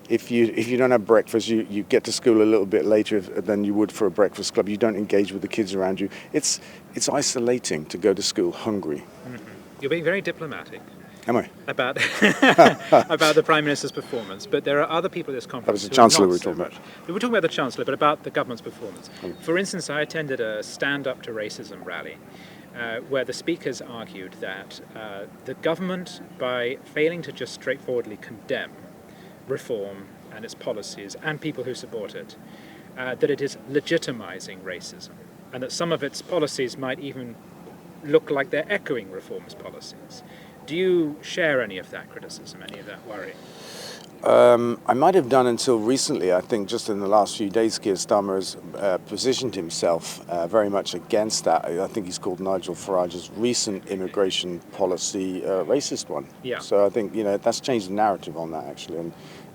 S6: if you don't have breakfast, you get to school a little bit later than you would for a breakfast club. You don't engage with the kids around you. It's isolating to go to school hungry.
S2: You're being very diplomatic.
S6: Am I?
S2: about about the Prime Minister's performance, but there are other people at this conference.
S6: That was the
S2: who are
S6: Chancellor
S2: not
S6: we were
S2: so
S6: talking about.
S2: much. We were talking about the Chancellor, but about the government's performance. For instance, I attended a Stand Up to Racism rally where the speakers argued that the government, by failing to just straightforwardly condemn reform and its policies and people who support it, that it is legitimizing racism, and that some of its policies might even look like they're echoing reformist policies. Do you share any of that criticism, any of that worry?
S6: I might have done until recently. I think just in the last few days, Keir Starmer has positioned himself very much against that. I think he's called Nigel Farage's recent immigration policy racist one.
S2: Yeah.
S6: So I think that's changed the narrative on that actually, and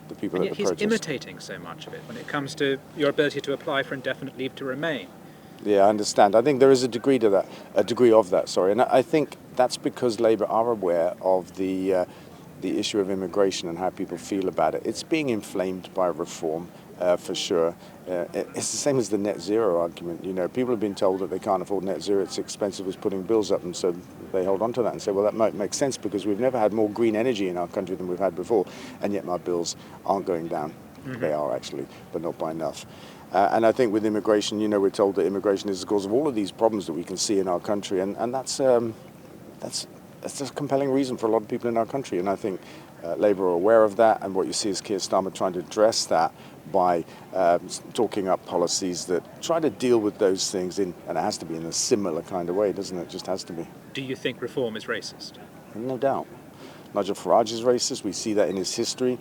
S6: the people
S2: And
S6: at
S2: yet
S6: the
S2: he's
S6: protest.
S2: imitating so much of it when it comes to your ability to apply for indefinite leave to remain.
S6: Yeah, I understand. I think there is a degree of that. Sorry, and I think that's because Labour are aware of the issue of immigration and how people feel about it. It's being inflamed by reform, for sure. It's the same as the net zero argument. People have been told that they can't afford net zero. It's expensive as putting bills up, and so they hold on to that and say, well, that might make sense because we've never had more green energy in our country than we've had before, and yet my bills aren't going down. Mm-hmm. They are actually, but not by enough. And I think with immigration, we're told that immigration is the cause of all of these problems that we can see in our country, and that's a compelling reason for a lot of people in our country. And I think Labour are aware of that, and what you see is Keir Starmer trying to address that by talking up policies that try to deal with those things, and it has to be in a similar kind of way, doesn't it? It just has to be.
S2: Do you think reform is racist?
S6: No doubt. Nigel Farage is racist. We see that in his history.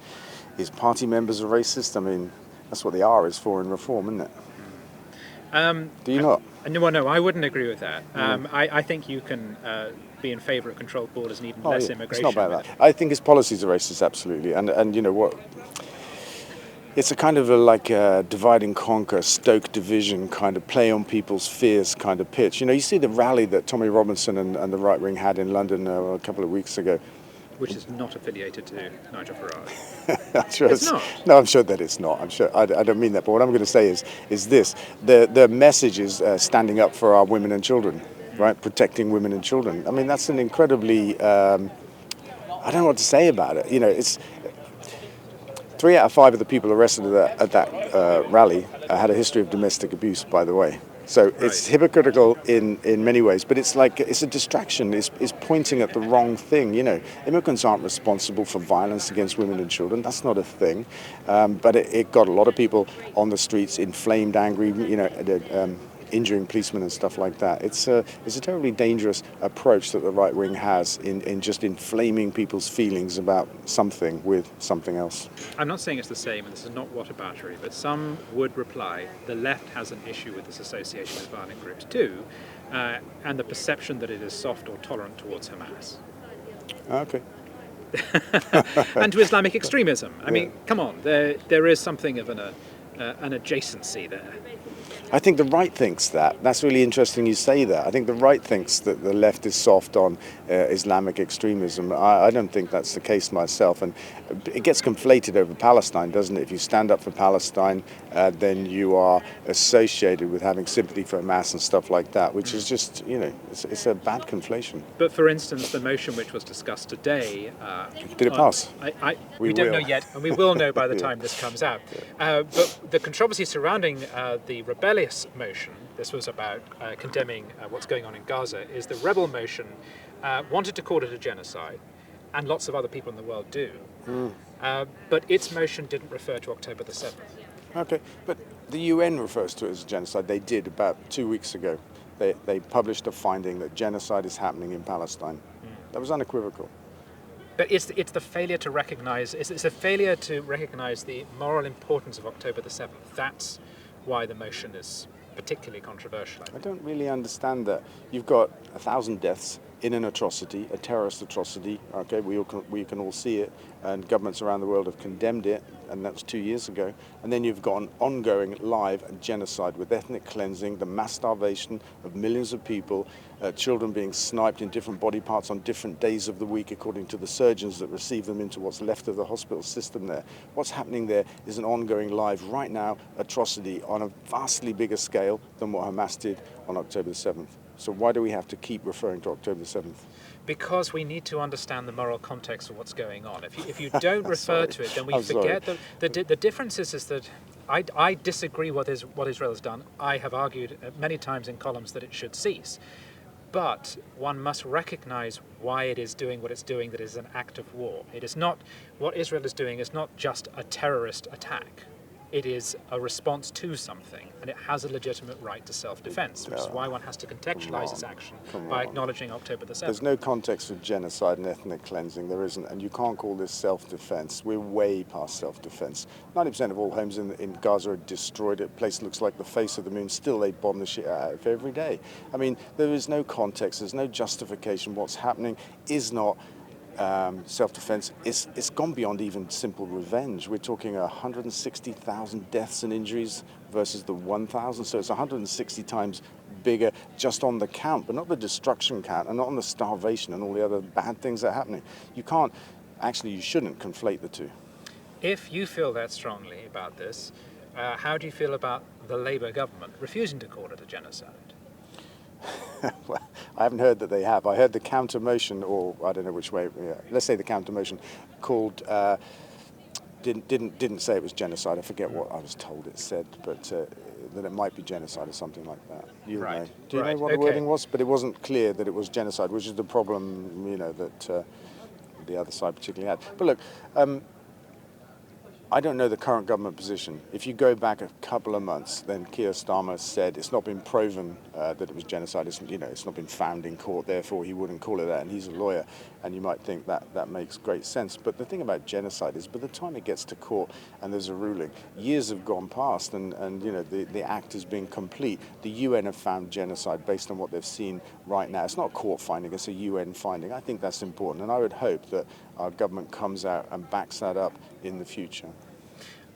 S6: His party members are racist. I mean, that's what the R is for in reform, isn't it? Do you not?
S2: No, I wouldn't agree with that. I think you can be in favour of controlled borders and even less immigration.
S6: It's not about that. I think his policies are racist, absolutely. And you know what? It's a kind of a divide and conquer, stoke division kind of play on people's fears kind of pitch. You see the rally that Tommy Robinson and the right wing had in London a couple of weeks ago.
S2: Which is not affiliated to Nigel Farage.
S6: I'm sure
S2: it's not.
S6: No, I'm sure that it's not. I'm sure. I don't mean that. But what I'm going to say is this: the message is standing up for our women and children, right? Protecting women and children. I mean, that's an incredibly. I don't know what to say about it. It's 3 out of 5 of the people arrested at that rally had a history of domestic abuse. By the way. So it's hypocritical in many ways, but it's a distraction. It's pointing at the wrong thing. Immigrants aren't responsible for violence against women and children. That's not a thing. But it got a lot of people on the streets, inflamed, angry, injuring policemen and stuff like that. It's a terribly dangerous approach that the right wing has in just inflaming people's feelings about something with something else.
S2: I'm not saying it's the same, and this is not whataboutery, but some would reply the left has an issue with this association with violent groups too, and the perception that it is soft or tolerant towards Hamas.
S6: Okay.
S2: And to Islamic extremism. I mean, come on, there is something of an adjacency there.
S6: I think the right thinks that. That's really interesting you say that. I think the right thinks that the left is soft on Islamic extremism. I don't think that's the case myself. And it gets conflated over Palestine, doesn't it? If you stand up for Palestine, then you are associated with having sympathy for Hamas and stuff like that, which is just, it's a bad conflation.
S2: But for instance, the motion which was discussed today...
S6: Did it pass?
S2: We don't know yet, and we will know by the time this comes out. But the controversy surrounding the rebellious motion, this was about condemning what's going on in Gaza, is the rebel motion wanted to call it a genocide, and lots of other people in the world do. But its motion didn't refer to October the 7th.
S6: Okay, but the UN refers to it as a genocide. They did about 2 weeks ago. They published a finding that genocide is happening in Palestine. That was unequivocal.
S2: But it's the failure to recognise, it's a failure to recognise the moral importance of October the 7th. That's why the motion is particularly controversial.
S6: I don't really understand that. You've got 1,000 deaths in an atrocity, a terrorist atrocity. Okay, we can all see it, and governments around the world have condemned it, and that was 2 years ago. And then you've got an ongoing live genocide with ethnic cleansing, the mass starvation of millions of people, children being sniped in different body parts on different days of the week, according to the surgeons that receive them into what's left of the hospital system there. What's happening there is an ongoing live, right now, atrocity on a vastly bigger scale than what Hamas did on October the 7th. So why do we have to keep referring to October 7th?
S2: Because we need to understand the moral context of what's going on. If you don't refer to it, then we forget that the difference is that I disagree what Israel has done. I have argued many times in columns that it should cease. But one must recognize why it is doing what it's doing, that is an act of war. It is not, what Israel is doing is not just a terrorist attack. It is a response to something, and it has a legitimate right to self-defense, which is why one has to contextualize its action by acknowledging October the 7th.
S6: There's no context for genocide and ethnic cleansing, there isn't, and you can't call this self-defense. We're way past self-defense. 90% of all homes in Gaza are destroyed. The place looks like the face of the moon. Still, they bomb the shit out of it every day. I mean, there is no context, there's no justification. What's happening is not self-defense. It's gone beyond even simple revenge. We're talking 160,000 deaths and injuries versus the 1,000, so it's 160 times bigger just on the count, but not the destruction count and not on the starvation and all the other bad things that are happening. You shouldn't conflate the two.
S2: If you feel that strongly about this, how do you feel about the Labour government refusing to call it a genocide?
S6: Well, I haven't heard that they have. I heard the counter motion, or I don't know which way. Yeah, let's say the counter motion, called didn't say it was genocide. I forget what I was told it said, but that it might be genocide or something like that. You know. Do you know what the wording was? But it wasn't clear that it was genocide, which is the problem, that the other side particularly had. But look. I don't know the current government position. If you go back a couple of months, then Keir Starmer said it's not been proven that it was genocide. It's not been found in court, therefore he wouldn't call it that, and he's a lawyer, and you might think that makes great sense. But the thing about genocide is by the time it gets to court and there's a ruling, years have gone past, and the act has been complete. The UN have found genocide based on what they've seen right now. It's not a court finding, it's a UN finding. I think that's important, and I would hope that our government comes out and backs that up in the future.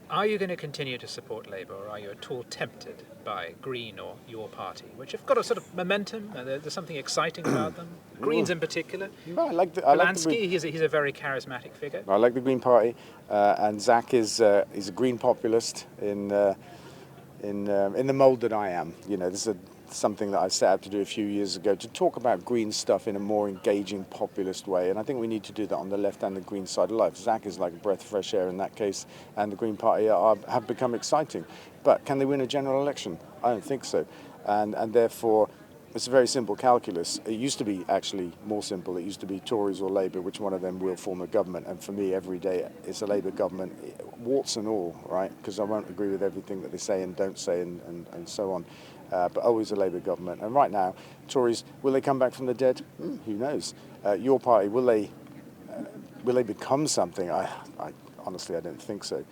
S2: Are you going to continue to support Labour, or are you at all tempted by Green or your party, which have got a sort of momentum? There's something exciting about them. Greens in particular.
S6: No,
S2: Polanski, he's a very charismatic figure.
S6: I like the Green Party, and Zach is a Green populist in the mould that I am. This is something that I set out to do a few years ago, to talk about green stuff in a more engaging, populist way. And I think we need to do that on the left and the green side of life. Zach is like a breath of fresh air in that case, and the Green Party have become exciting. But can they win a general election? I don't think so. And therefore, it's a very simple calculus. It used to be actually more simple. It used to be Tories or Labour, which one of them will form a government. And for me, every day, it's a Labour government, warts and all, right? Because I won't agree with everything that they say and don't say and so on. But always a Labour government. And right now, Tories, will they come back from the dead? Who knows? Your party, will they become something? I honestly, I don't think so.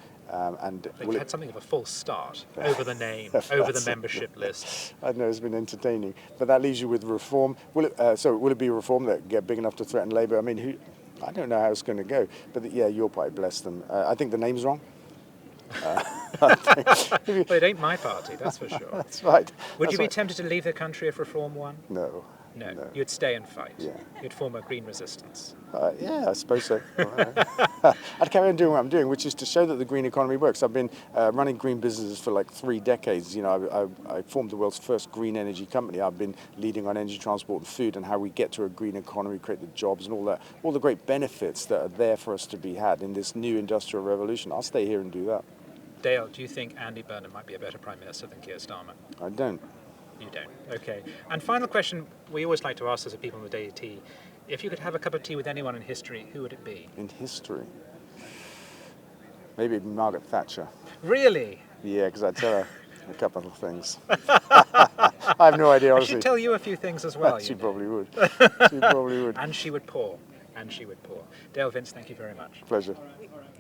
S2: They've had something of a false start over the name, over the membership list.
S6: I know, it's been entertaining. But that leaves you with reform. Will it be reform that get big enough to threaten Labour? I mean, I don't know how it's going to go. But your party, bless them. I think the name's wrong.
S2: Well, it ain't my party, that's for sure.
S6: That's right.
S2: Would you be tempted to leave the country if reform won?
S6: No.
S2: No. You'd stay and fight.
S6: Yeah.
S2: You'd form a green resistance.
S6: Yeah, I suppose so. I'd carry on doing what I'm doing, which is to show that the green economy works. I've been running green businesses for like 3 decades. I formed the world's first green energy company. I've been leading on energy, transport and food, and how we get to a green economy, create the jobs and all the great benefits that are there for us to be had in this new industrial revolution. I'll stay here and do that.
S2: Dale, do you think Andy Burnham might be a better Prime Minister than Keir Starmer?
S6: I don't.
S2: You don't? Okay. And final question we always like to ask as a people in the Daily Tea. If you could have a cup of tea with anyone in history, who would it be?
S6: In history? Maybe Margaret Thatcher.
S2: Really?
S6: Yeah, because I tell her a couple of things. I have no idea, honestly.
S2: I should tell you a few things as well.
S6: She probably would. She probably would.
S2: And she would pour. Dale Vince, thank you very much.
S6: Pleasure.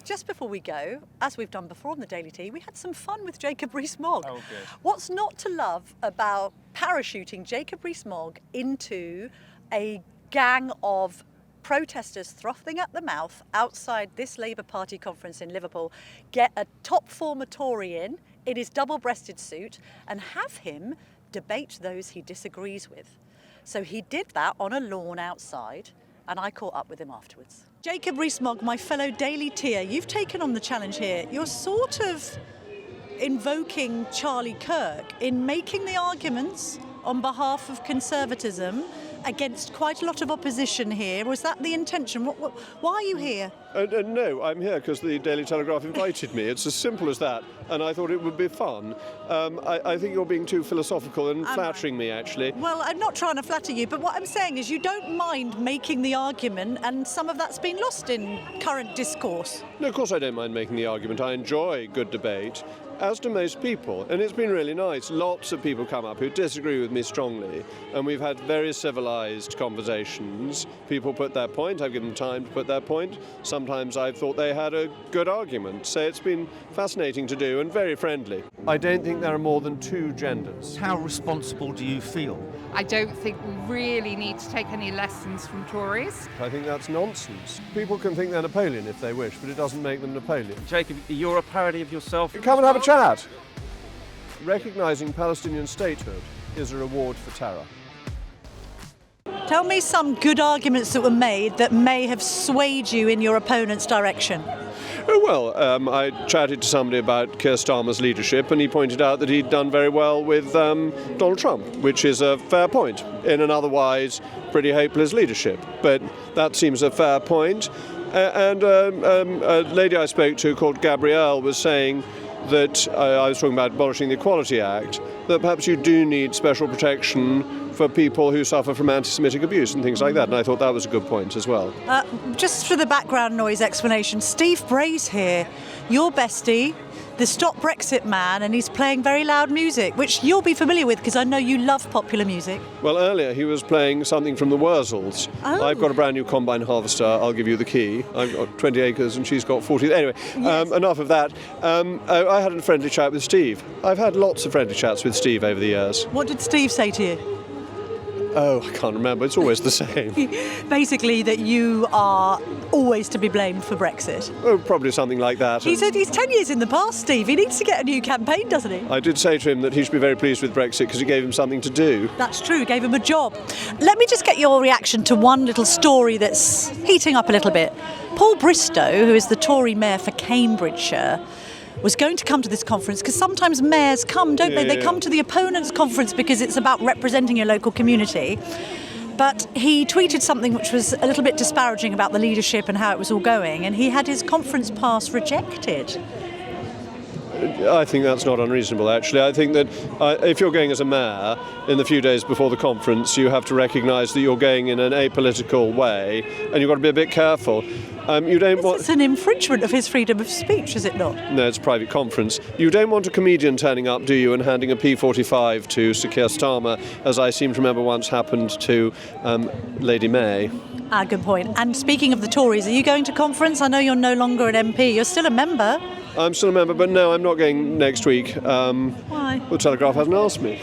S1: Just before we go, as we've done before on the Daily Tea, we had some fun with Jacob Rees-Mogg.
S2: Oh, good.
S1: What's not to love about parachuting Jacob Rees-Mogg into a gang of protesters frothing at the mouth outside this Labour Party conference in Liverpool, get a top former Tory in his double-breasted suit and have him debate those he disagrees with. So he did that on a lawn outside, and I caught up with him afterwards. Jacob Rees-Mogg, my fellow Daily Tear, you've taken on the challenge here. You're sort of invoking Charlie Kirk in making the arguments on behalf of conservatism against quite a lot of opposition here. Was that the intention? Why are you here?
S7: No, I'm here because the Daily Telegraph invited me. It's as simple as that, and I thought it would be fun. I think you're being too philosophical and flattering me, actually.
S1: Well, I'm not trying to flatter you, but what I'm saying is you don't mind making the argument, and some of that's been lost in current discourse.
S7: No, of course I don't mind making the argument. I enjoy good debate, as do most people, and it's been really nice. Lots of people come up who disagree with me strongly, and we've had very civilised conversations. People put their point, I've given them time to put their point. Sometimes I've thought they had a good argument, so it's been fascinating to do and very friendly. I don't think there are more than two genders.
S8: How responsible do you feel?
S9: I don't think we really need to take any lessons from Tories.
S7: I think that's nonsense. People can think they're Napoleon if they wish, but it doesn't make them Napoleon.
S8: Jacob, you're a parody of yourself.
S7: Come and have a chat. Recognising Palestinian statehood is a reward for terror.
S1: Tell me some good arguments that were made that may have swayed you in your opponent's direction.
S7: Oh, well, I chatted to somebody about Keir Starmer's leadership, and he pointed out that he'd done very well with Donald Trump, which is a fair point in an otherwise pretty hopeless leadership. But that seems a fair point. And a lady I spoke to called Gabrielle was saying that I was talking about abolishing the Equality Act, that perhaps you do need special protection for people who suffer from anti-Semitic abuse and things like that, and I thought that was a good point as well.
S1: Just for the background noise explanation, Steve Bray's here, your bestie, the Stop Brexit man, and he's playing very loud music, which you'll be familiar with because I know you love popular music.
S7: Well, earlier he was playing something from the Wurzels.
S1: Oh.
S7: I've got a brand new combine harvester, I'll give you the key. I've got 20 acres and she's got 40. Anyway,
S1: yes.
S7: Enough of that. I had a friendly chat with Steve. I've had lots of friendly chats with Steve over the years.
S1: What did Steve say to you?
S7: Oh, I can't remember. It's always the same.
S1: Basically that you are always to be blamed for Brexit.
S7: Oh, probably something like that.
S1: He said he's 10 years in the past, Steve. He needs to get a new campaign, doesn't he?
S7: I did say to him that he should be very pleased with Brexit because it gave him something to do.
S1: That's true, gave him a job. Let me just get your reaction to one little story that's heating up a little bit. Paul Bristow, who is the Tory mayor for Cambridgeshire, was going to come to this conference because sometimes mayors come, don't they? They come to the opponent's conference because it's about representing your local community. But he tweeted something which was a little bit disparaging about the leadership and how it was all going, and he had his conference pass rejected.
S7: I think that's not unreasonable, actually. I think that if you're going as a mayor in the few days before the conference, you have to recognise that you're going in an apolitical way, and you've got to be a bit careful.
S1: It's an infringement of his freedom of speech, is it not?
S7: No, it's a private conference. You don't want a comedian turning up, do you, and handing a P45 to Sir Keir Starmer, as I seem to remember once happened to Lady May.
S1: Good point. And speaking of the Tories, are you going to conference? I know you're no longer an MP. You're still a member.
S7: I'm still a member, but no, I'm not going next week.
S1: Why?
S7: The Telegraph hasn't asked me.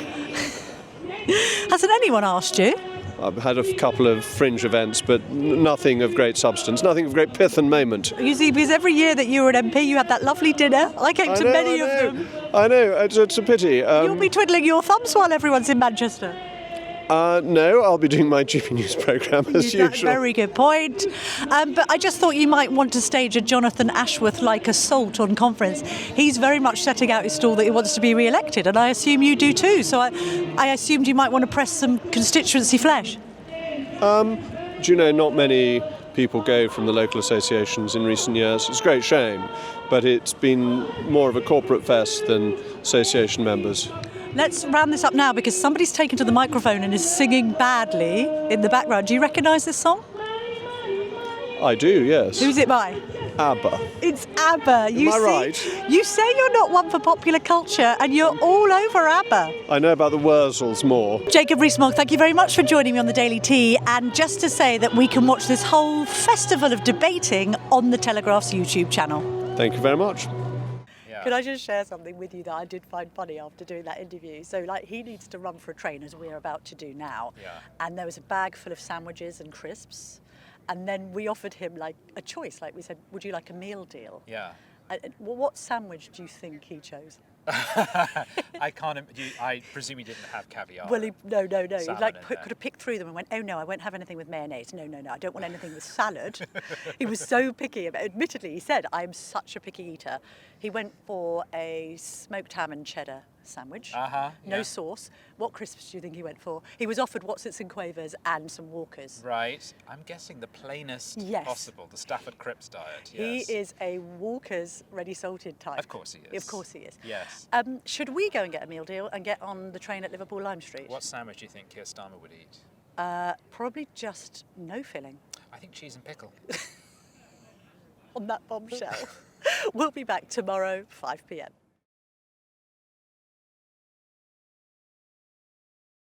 S1: Hasn't anyone asked you?
S7: I've had a couple of fringe events, but nothing of great substance, nothing of great pith and moment.
S1: You see, because every year that you were an MP, you had that lovely dinner. I came to many of them.
S7: I know, it's a pity.
S1: You'll be twiddling your thumbs while everyone's in Manchester.
S7: No, I'll be doing my GP News programme as usual.
S1: Very good point. But I just thought you might want to stage a Jonathan Ashworth-like assault on conference. He's very much setting out his stall that he wants to be re-elected, and I assume you do too. So I assumed you might want to press some constituency flesh.
S7: Do you know, not many people go from the local associations in recent years. It's a great shame, but it's been more of a corporate fest than association members.
S1: Let's round this up now because somebody's taken to the microphone and is singing badly in the background. Do you recognise this song?
S7: I do, yes.
S1: Who's it by?
S7: ABBA.
S1: It's ABBA.
S7: Am I right?
S1: You say you're not one for popular culture and you're all over ABBA.
S7: I know about the Wurzels more.
S1: Jacob Rees-Mogg, thank you very much for joining me on the Daily Tea. And just to say that we can watch this whole festival of debating on the Telegraph's YouTube channel.
S7: Thank you very much.
S1: Could I just share something with you that I did find funny after doing that interview? So, he needs to run for a train, as we're about to do now. Yeah. And there was a bag full of sandwiches and crisps. And then we offered him, a choice. We said, would you like a meal deal?
S2: Yeah.
S1: What sandwich do you think he chose?
S2: I can't. I presume he didn't have caviar.
S1: Well, no. He could have picked through them and went, oh no, I won't have anything with mayonnaise. No, I don't want anything with salad. He was so picky. Admittedly, he said, I'm such a picky eater. He went for a smoked ham and cheddar sandwich,
S2: Uh-huh,
S1: no
S2: yeah.
S1: sauce. What crisps do you think he went for? He was offered Watsits and Quavers and some Walkers.
S2: Right. I'm guessing the plainest
S1: Yes.
S2: possible, the Stafford Cripps diet.
S1: He
S2: Yes.
S1: is a Walker's ready salted type.
S2: Of course he is.
S1: Of course he is.
S2: Yes.
S1: Should we go and get a meal deal and get on the train at Liverpool Lime Street?
S2: What sandwich do you think Keir Starmer would eat?
S1: Probably just no filling.
S2: I think cheese and pickle.
S1: On that bombshell. We'll be back tomorrow, 5 p.m.